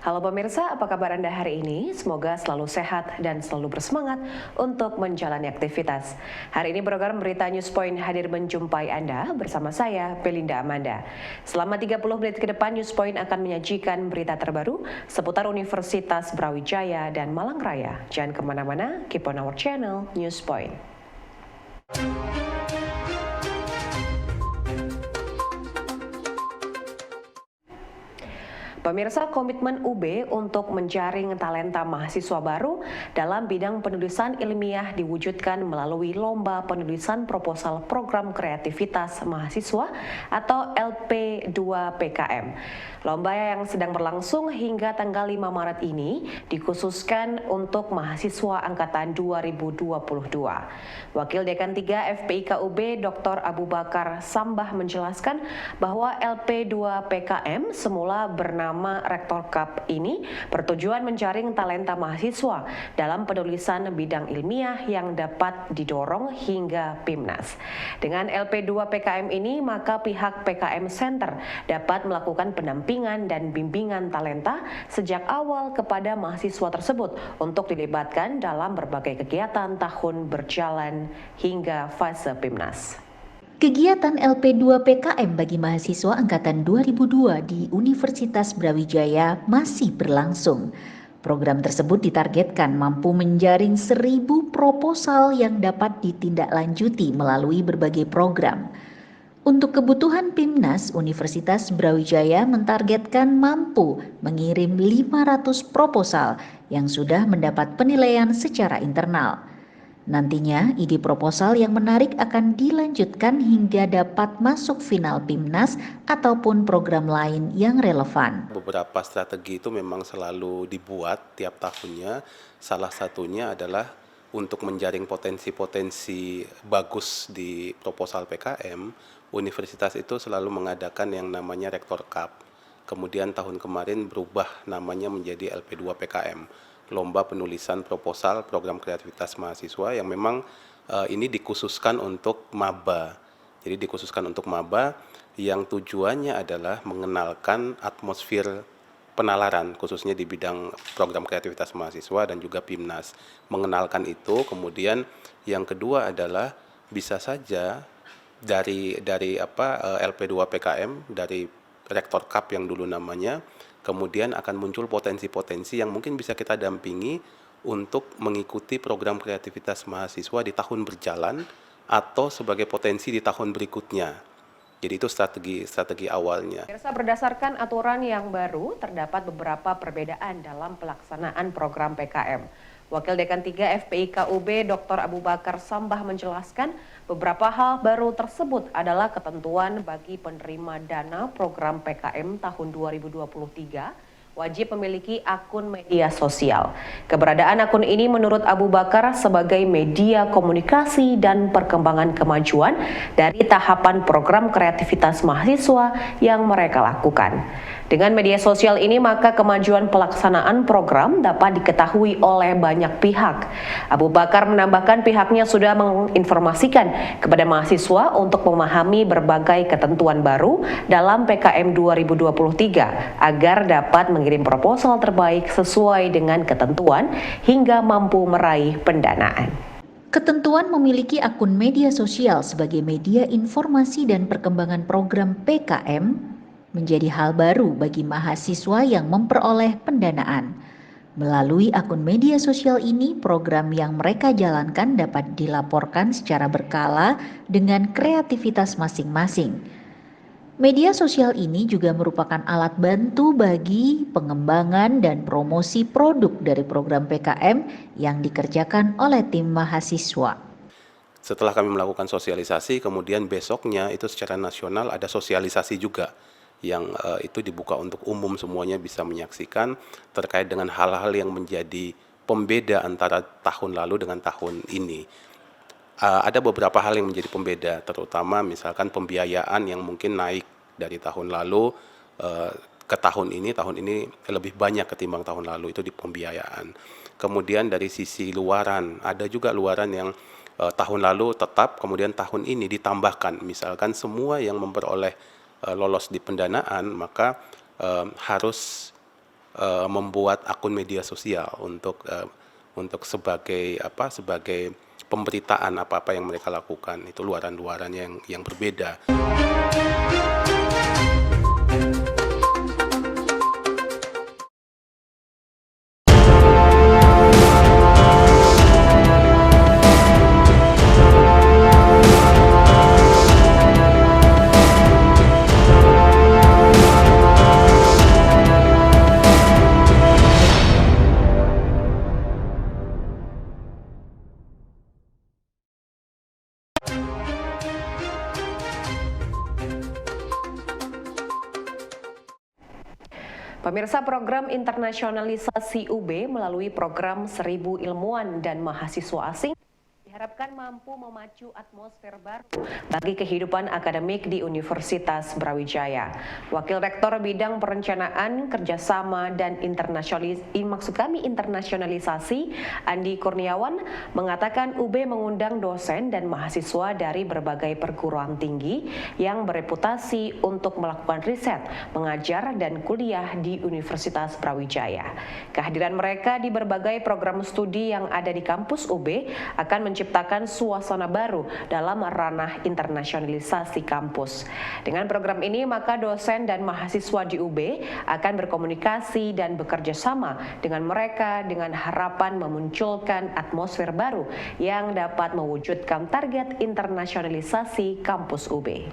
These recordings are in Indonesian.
Halo pemirsa, apa kabar Anda hari ini? Semoga selalu sehat dan selalu bersemangat untuk menjalani aktivitas. Hari ini program Berita News Point hadir menjumpai Anda bersama saya, Belinda Amanda. Selama 30 menit ke depan, News Point akan menyajikan berita terbaru seputar Universitas Brawijaya dan Malang Raya. Jangan kemana-mana, keep on our channel, News Point. Pemirsa, komitmen UB untuk menjaring talenta mahasiswa baru dalam bidang penulisan ilmiah diwujudkan melalui Lomba Penulisan Proposal Program Kreativitas Mahasiswa atau LP2PKM. Lomba yang sedang berlangsung hingga tanggal 5 Maret ini dikhususkan untuk mahasiswa angkatan 2022. Wakil Dekan 3 FPIKUB Dr. Abu Bakar Sambah menjelaskan bahwa LP2PKM semula bernama Rektor Cup ini bertujuan menjaring talenta mahasiswa dalam penulisan bidang ilmiah yang dapat didorong hingga PIMNAS. Dengan LP2PKM ini, maka pihak PKM Center dapat melakukan pendampingan dan bimbingan talenta sejak awal kepada mahasiswa tersebut untuk dilibatkan dalam berbagai kegiatan tahun berjalan hingga fase PIMNAS. Kegiatan LP2PKM bagi mahasiswa angkatan 2002 di Universitas Brawijaya masih berlangsung. Program tersebut ditargetkan mampu menjaring 1.000 proposal yang dapat ditindaklanjuti melalui berbagai program. Untuk kebutuhan PIMNAS, Universitas Brawijaya mentargetkan mampu mengirim 500 proposal yang sudah mendapat penilaian secara internal. Nantinya, ide proposal yang menarik akan dilanjutkan hingga dapat masuk final PIMNAS ataupun program lain yang relevan. Beberapa strategi itu memang selalu dibuat tiap tahunnya. Salah satunya adalah untuk menjaring potensi-potensi bagus di proposal PKM, universitas itu selalu mengadakan yang namanya Rektor Cup. Kemudian tahun kemarin berubah namanya menjadi LP2PKM. Lomba Penulisan Proposal Program Kreativitas Mahasiswa yang memang ini dikhususkan untuk maba. Jadi dikhususkan untuk maba yang tujuannya adalah mengenalkan atmosfer penalaran khususnya di bidang program kreativitas mahasiswa dan juga PIMNAS. Mengenalkan itu, kemudian yang kedua adalah bisa saja dari LP2PKM dari Rektor Cup yang dulu namanya, kemudian akan muncul potensi-potensi yang mungkin bisa kita dampingi untuk mengikuti program kreativitas mahasiswa di tahun berjalan atau sebagai potensi di tahun berikutnya. Jadi itu strategi awalnya. Berdasarkan aturan yang baru, terdapat beberapa perbedaan dalam pelaksanaan program PKM. Wakil Dekan 3 FPIKUB Dr. Abu Bakar Sambah menjelaskan beberapa hal baru tersebut adalah ketentuan bagi penerima dana program PKM tahun 2023 wajib memiliki akun media sosial. Keberadaan akun ini menurut Abu Bakar sebagai media komunikasi dan perkembangan kemajuan dari tahapan program kreativitas mahasiswa yang mereka lakukan. Dengan media sosial ini, maka kemajuan pelaksanaan program dapat diketahui oleh banyak pihak. Abu Bakar menambahkan pihaknya sudah menginformasikan kepada mahasiswa untuk memahami berbagai ketentuan baru dalam PKM 2023 agar dapat mengirim proposal terbaik sesuai dengan ketentuan hingga mampu meraih pendanaan. Ketentuan memiliki akun media sosial sebagai media informasi dan perkembangan program PKM menjadi hal baru bagi mahasiswa yang memperoleh pendanaan. Melalui akun media sosial ini, program yang mereka jalankan dapat dilaporkan secara berkala dengan kreativitas masing-masing. Media sosial ini juga merupakan alat bantu bagi pengembangan dan promosi produk dari program PKM yang dikerjakan oleh tim mahasiswa. Setelah kami melakukan sosialisasi, kemudian besoknya itu secara nasional ada sosialisasi juga yang itu dibuka untuk umum, semuanya bisa menyaksikan terkait dengan hal-hal yang menjadi pembeda antara tahun lalu dengan tahun ini. Ada beberapa hal yang menjadi pembeda, terutama misalkan pembiayaan yang mungkin naik dari tahun lalu ke tahun ini lebih banyak ketimbang tahun lalu, itu di pembiayaan. Kemudian dari sisi luaran, ada juga luaran yang tahun lalu tetap, kemudian tahun ini ditambahkan, misalkan semua yang memperoleh lolos di pendanaan maka harus membuat akun media sosial untuk sebagai pemberitaan apa-apa yang mereka lakukan. Itu luaran-luaran yang berbeda. Pemirsa, program internasionalisasi UB melalui program 1000 ilmuwan dan mahasiswa asing diharapkan mampu memacu atmosfer baru bagi kehidupan akademik di Universitas Brawijaya. Wakil Rektor Bidang Perencanaan, Kerjasama dan Internasionalisasi Andi Kurniawan mengatakan UB mengundang dosen dan mahasiswa dari berbagai perguruan tinggi yang bereputasi untuk melakukan riset, mengajar dan kuliah di Universitas Brawijaya. Kehadiran mereka di berbagai program studi yang ada di kampus UB akan menciptakan suasana baru dalam ranah internasionalisasi kampus. Dengan program ini, maka dosen dan mahasiswa di UB akan berkomunikasi dan bekerja sama dengan mereka dengan harapan memunculkan atmosfer baru yang dapat mewujudkan target internasionalisasi kampus UB.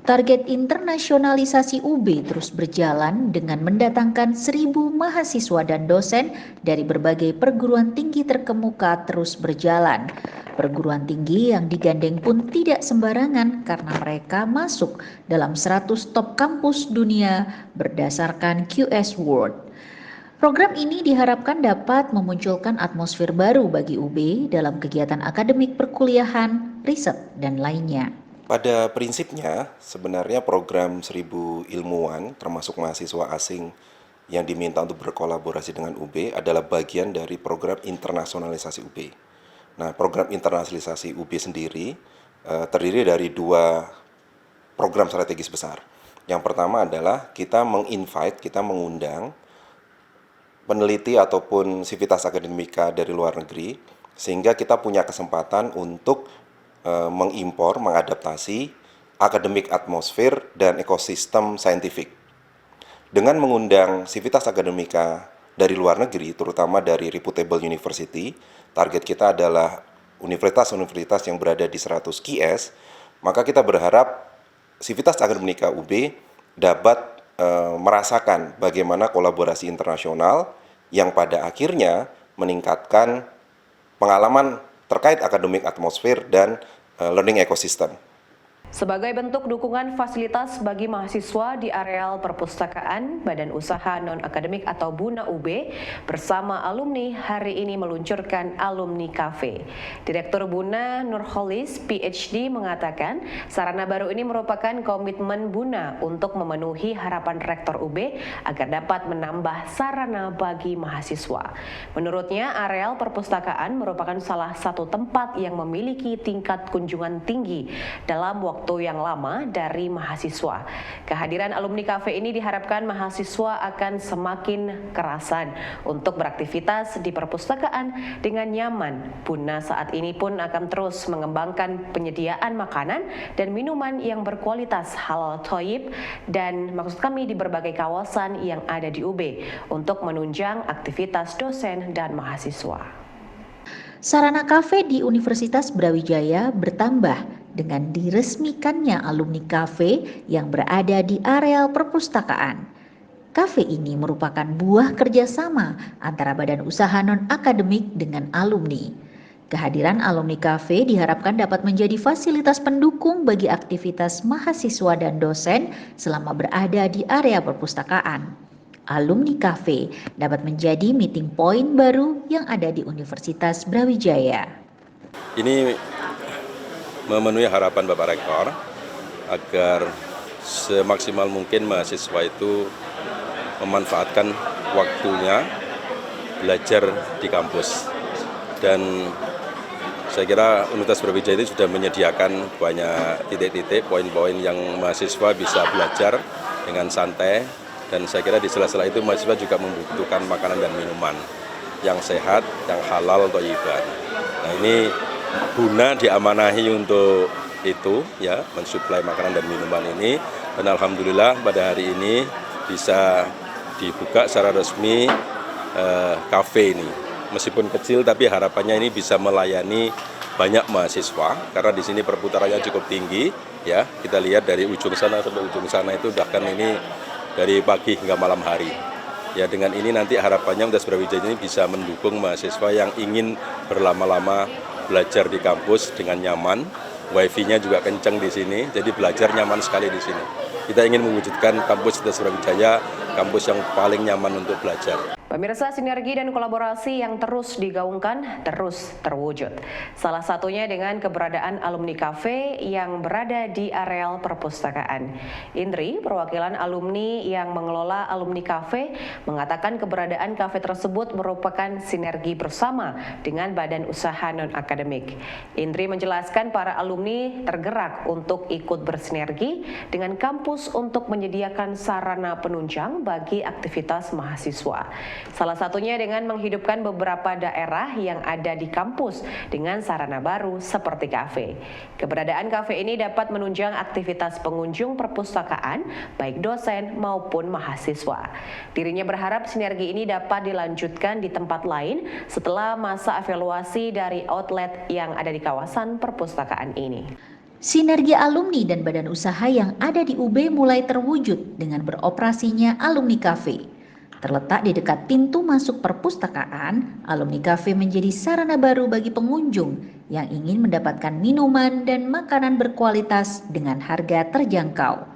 Target internasionalisasi UB terus berjalan dengan mendatangkan 1000 mahasiswa dan dosen dari berbagai perguruan tinggi terkemuka terus berjalan. Perguruan tinggi yang digandeng pun tidak sembarangan karena mereka masuk dalam 100 top kampus dunia berdasarkan QS World. Program ini diharapkan dapat memunculkan atmosfer baru bagi UB dalam kegiatan akademik perkuliahan, riset, dan lainnya. Pada prinsipnya, sebenarnya program 1000 ilmuwan, termasuk mahasiswa asing yang diminta untuk berkolaborasi dengan UB adalah bagian dari program internasionalisasi UB. Nah, program internasionalisasi UB sendiri terdiri dari 2 program strategis besar. Yang pertama adalah kita mengundang peneliti ataupun sivitas akademika dari luar negeri, sehingga kita punya kesempatan untuk mengimpor, mengadaptasi akademik atmosfer dan ekosistem saintifik. Dengan mengundang sivitas akademika dari luar negeri, terutama dari reputable university, target kita adalah universitas-universitas yang berada di 100 QS, maka kita berharap sivitas akademika UB dapat merasakan bagaimana kolaborasi internasional yang pada akhirnya meningkatkan pengalaman terkait akademik atmosfer dan learning ecosystem. Sebagai bentuk dukungan fasilitas bagi mahasiswa di areal perpustakaan, Badan Usaha Non-Akademik atau BUNA UB bersama alumni hari ini meluncurkan Alumni Cafe. Direktur BUNA Nurholis PhD mengatakan sarana baru ini merupakan komitmen BUNA untuk memenuhi harapan Rektor UB agar dapat menambah sarana bagi mahasiswa. Menurutnya, areal perpustakaan merupakan salah satu tempat yang memiliki tingkat kunjungan tinggi dalam waktu yang lama dari mahasiswa. Kehadiran Alumni Cafe ini diharapkan mahasiswa akan semakin kerasan untuk beraktivitas di perpustakaan dengan nyaman. BUNA saat ini pun akan terus mengembangkan penyediaan makanan dan minuman yang berkualitas halal thayyib dan maksud kami di berbagai kawasan yang ada di UB untuk menunjang aktivitas dosen dan mahasiswa. Sarana kafe di Universitas Brawijaya bertambah dengan diresmikannya Alumni Cafe yang berada di areal perpustakaan. Kafe ini merupakan buah kerjasama antara badan usaha non-akademik dengan alumni. Kehadiran Alumni Cafe diharapkan dapat menjadi fasilitas pendukung bagi aktivitas mahasiswa dan dosen selama berada di area perpustakaan. Alumni Cafe dapat menjadi meeting point baru yang ada di Universitas Brawijaya. Ini memenuhi harapan Bapak Rektor agar semaksimal mungkin mahasiswa itu memanfaatkan waktunya belajar di kampus. Dan saya kira Universitas Brawijaya itu sudah menyediakan banyak titik-titik, poin-poin yang mahasiswa bisa belajar dengan santai Dan saya kira di sela-sela itu mahasiswa juga membutuhkan makanan dan minuman yang sehat, yang halal, thayyiban. Nah ini guna diamanahi untuk itu ya, mensuplai makanan dan minuman ini, dan alhamdulillah pada hari ini bisa dibuka secara resmi kafe ini. Meskipun kecil tapi harapannya ini bisa melayani banyak mahasiswa karena di sini perputarannya cukup tinggi ya. Kita lihat dari ujung sana sampai ujung sana itu bahkan ini dari pagi hingga malam hari. Ya dengan ini nanti harapannya Universitas Brawijaya ini bisa mendukung mahasiswa yang ingin berlama-lama belajar di kampus dengan nyaman. Wifi-nya juga kencang di sini, jadi belajar nyaman sekali di sini. Kita ingin mewujudkan kampus Universitas Brawijaya, kampus yang paling nyaman untuk belajar. Pemirsa, sinergi dan kolaborasi yang terus digaungkan terus terwujud. Salah satunya dengan keberadaan alumni cafe yang berada di areal perpustakaan. Indri, perwakilan alumni yang mengelola alumni cafe, mengatakan keberadaan kafe tersebut merupakan sinergi bersama dengan badan usaha non-akademik. Indri menjelaskan para alumni tergerak untuk ikut bersinergi dengan kampus untuk menyediakan sarana penunjang bagi aktivitas mahasiswa. Salah satunya dengan menghidupkan beberapa daerah yang ada di kampus dengan sarana baru seperti kafe. Keberadaan kafe ini dapat menunjang aktivitas pengunjung perpustakaan, baik dosen maupun mahasiswa. Dirinya berharap sinergi ini dapat dilanjutkan di tempat lain setelah masa evaluasi dari outlet yang ada di kawasan perpustakaan ini. Sinergi alumni dan badan usaha yang ada di UB mulai terwujud dengan beroperasinya Alumni Cafe. Terletak di dekat pintu masuk perpustakaan, Alumni Cafe menjadi sarana baru bagi pengunjung yang ingin mendapatkan minuman dan makanan berkualitas dengan harga terjangkau.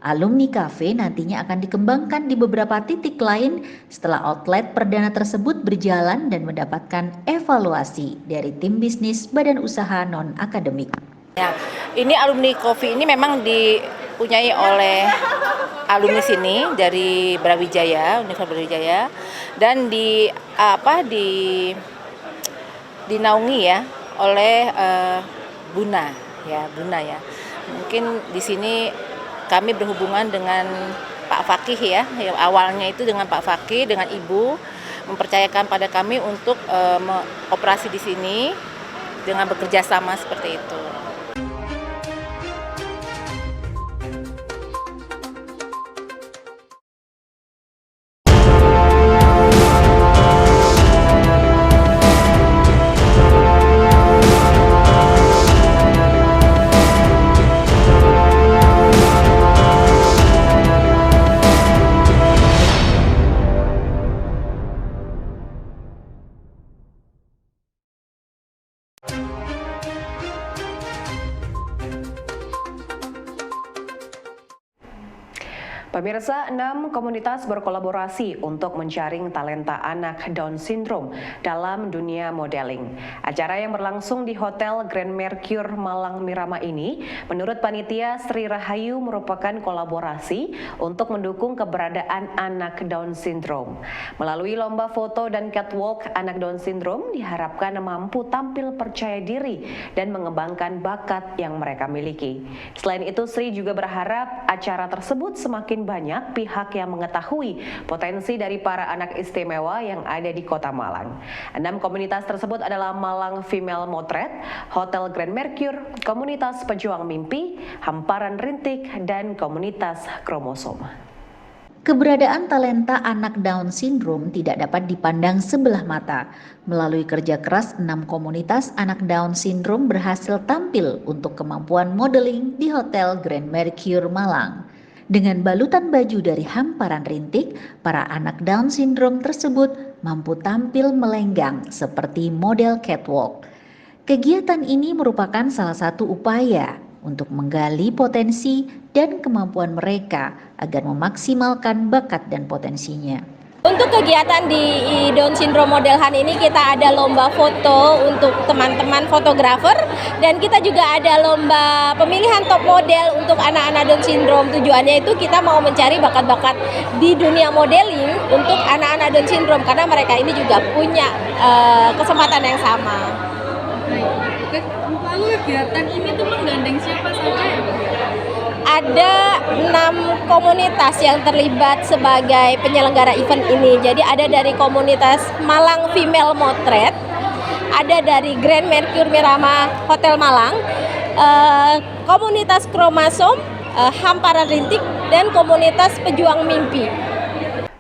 Alumni Cafe nantinya akan dikembangkan di beberapa titik lain setelah outlet perdana tersebut berjalan dan mendapatkan evaluasi dari tim bisnis badan usaha non-akademik. Ya, ini Alumni Coffee ini memang dipunyai oleh alumni sini dari Brawijaya, Universitas Brawijaya, dan dinaungi ya oleh Buna ya. Mungkin di sini kami berhubungan dengan Pak Fakih ya, awalnya itu dengan Pak Fakih, dengan Ibu mempercayakan pada kami untuk operasi di sini dengan bekerja sama seperti itu. Pemirsa, 6 komunitas berkolaborasi untuk menjaring talenta anak Down Syndrome dalam dunia modeling. Acara yang berlangsung di Hotel Grand Mercure Malang Miramah ini, menurut panitia Sri Rahayu merupakan kolaborasi untuk mendukung keberadaan anak Down Syndrome. Melalui lomba foto dan catwalk, anak Down Syndrome diharapkan mampu tampil percaya diri dan mengembangkan bakat yang mereka miliki. Selain itu, Sri juga berharap acara tersebut semakin banyak pihak yang mengetahui potensi dari para anak istimewa yang ada di Kota Malang. 6 komunitas tersebut adalah Malang Female Motret, Hotel Grand Mercure, Komunitas Pejuang Mimpi, Hamparan Rintik, dan Komunitas Kromosom. Keberadaan talenta anak Down Syndrome tidak dapat dipandang sebelah mata. Melalui kerja keras, 6 komunitas anak Down Syndrome berhasil tampil untuk kemampuan modeling di Hotel Grand Mercure Malang. Dengan balutan baju dari Hamparan Rintik, para anak Down Syndrome tersebut mampu tampil melenggang seperti model catwalk. Kegiatan ini merupakan salah satu upaya untuk menggali potensi dan kemampuan mereka agar memaksimalkan bakat dan potensinya. Untuk kegiatan di Down Syndrome Model Hunt ini kita ada lomba foto untuk teman-teman fotografer, dan kita juga ada lomba pemilihan top model untuk anak-anak Down Syndrome. Tujuannya itu kita mau mencari bakat-bakat di dunia modeling untuk anak-anak Down Syndrome karena mereka ini juga punya kesempatan yang sama. Lalu kegiatan ini tuh menggandeng siapa saja ya? ada 6 komunitas yang terlibat sebagai penyelenggara event ini. Jadi ada dari komunitas Malang Female Motret, ada dari Grand Mercure Miramar Hotel Malang, komunitas Kromosom, Hamparan Rintik, dan komunitas Pejuang Mimpi.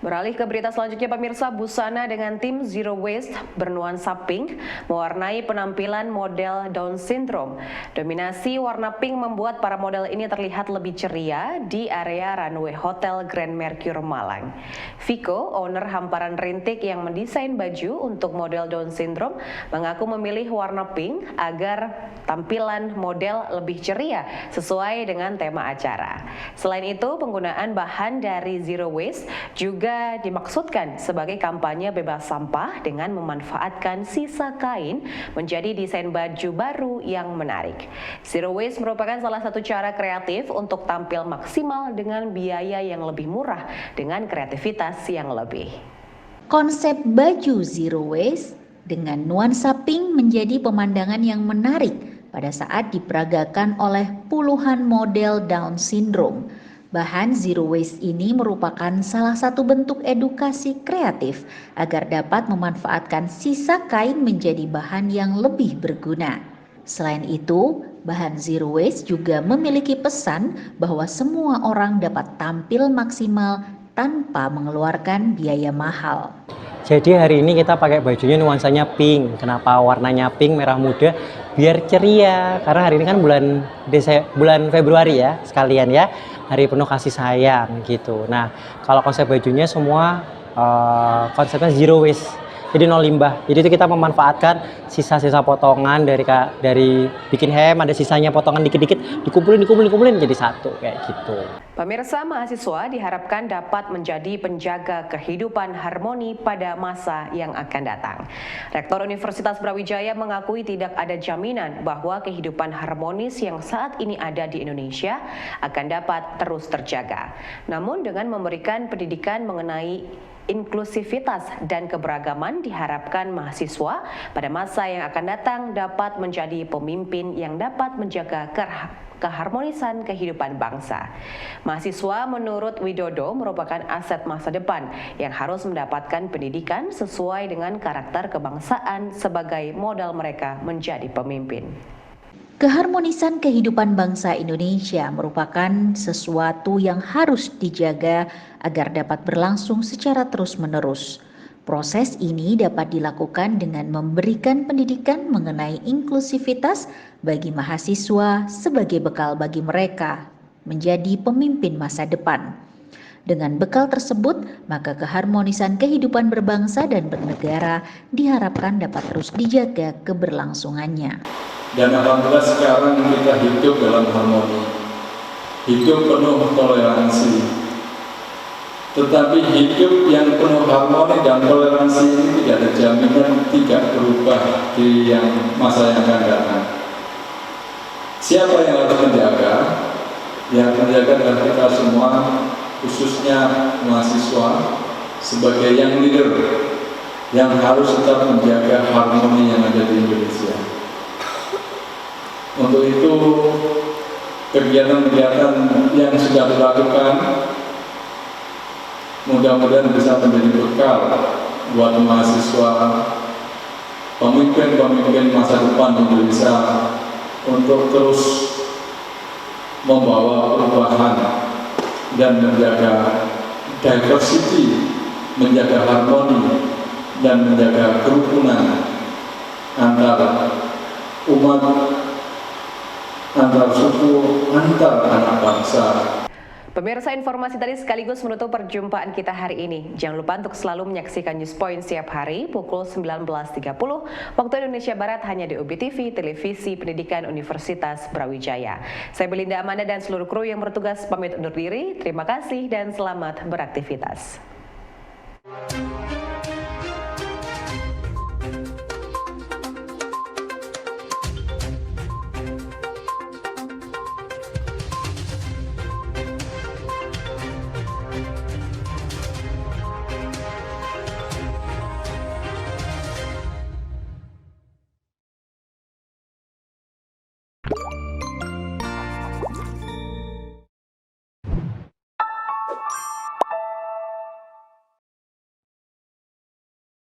Beralih ke berita selanjutnya, pemirsa, busana dengan tim Zero Waste bernuansa pink mewarnai penampilan model Down Syndrome. Dominasi warna pink membuat para model ini terlihat lebih ceria di area runway Hotel Grand Mercure Malang. Viko, owner Hamparan Rintik yang mendesain baju untuk model Down Syndrome, mengaku memilih warna pink agar tampilan model lebih ceria sesuai dengan tema acara. Selain itu, penggunaan bahan dari Zero Waste juga dimaksudkan sebagai kampanye bebas sampah dengan memanfaatkan sisa kain menjadi desain baju baru yang menarik. Zero Waste merupakan salah satu cara kreatif untuk tampil maksimal dengan biaya yang lebih murah dengan kreativitas yang lebih. Konsep baju Zero Waste dengan nuansa pink menjadi pemandangan yang menarik pada saat diperagakan oleh puluhan model Down Syndrome. Bahan Zero Waste ini merupakan salah satu bentuk edukasi kreatif agar dapat memanfaatkan sisa kain menjadi bahan yang lebih berguna. Selain itu, bahan Zero Waste juga memiliki pesan bahwa semua orang dapat tampil maksimal tanpa mengeluarkan biaya mahal. Jadi hari ini kita pakai bajunya nuansanya pink. Kenapa warnanya pink, merah muda? Biar ceria. Karena hari ini kan bulan Februari ya, sekalian ya. Hari penuh kasih sayang gitu. Nah, kalau konsep bajunya semua konsepnya Zero Waste. Jadi nol limbah. Jadi itu kita memanfaatkan sisa-sisa potongan dari bikin hem, ada sisanya potongan dikit-dikit, dikumpulin jadi satu kayak gitu. Pemirsa, mahasiswa diharapkan dapat menjadi penjaga kehidupan harmoni pada masa yang akan datang. Rektor Universitas Brawijaya mengakui tidak ada jaminan bahwa kehidupan harmonis yang saat ini ada di Indonesia akan dapat terus terjaga. Namun dengan memberikan pendidikan mengenai inklusivitas dan keberagaman, diharapkan mahasiswa pada masa yang akan datang dapat menjadi pemimpin yang dapat menjaga keharmonisan kehidupan bangsa. Mahasiswa menurut Widodo merupakan aset masa depan yang harus mendapatkan pendidikan sesuai dengan karakter kebangsaan sebagai modal mereka menjadi pemimpin. Keharmonisan kehidupan bangsa Indonesia merupakan sesuatu yang harus dijaga agar dapat berlangsung secara terus-menerus. Proses ini dapat dilakukan dengan memberikan pendidikan mengenai inklusivitas bagi mahasiswa sebagai bekal bagi mereka menjadi pemimpin masa depan. Dengan bekal tersebut, maka keharmonisan kehidupan berbangsa dan bernegara diharapkan dapat terus dijaga keberlangsungannya. Dan alhamdulillah sekarang kita hidup dalam harmoni, hidup penuh toleransi. Tetapi hidup yang penuh harmoni dan toleransi ini tidak ada jaminan tidak berubah di masa yang akan datang. Siapa yang harus menjaga? Yang menjaga adalah kita semua, khususnya mahasiswa, sebagai yang leader yang harus tetap menjaga harmoni yang ada di Indonesia. Untuk itu, kegiatan-kegiatan yang sudah dilakukan mudah-mudahan bisa menjadi bekal buat mahasiswa, pemimpin-pemimpin masa depan Indonesia untuk terus membawa perubahan dan menjaga diversity, menjaga harmoni, dan menjaga kerukunan antara umat, antar suku, antar anak bangsa. Pemirsa, informasi tadi sekaligus menutup perjumpaan kita hari ini. Jangan lupa untuk selalu menyaksikan News Point setiap hari pukul 19.30 waktu Indonesia Barat hanya di UBI TV, Televisi Pendidikan Universitas Brawijaya. Saya Belinda Amanda dan seluruh kru yang bertugas pamit undur diri. Terima kasih dan selamat beraktivitas.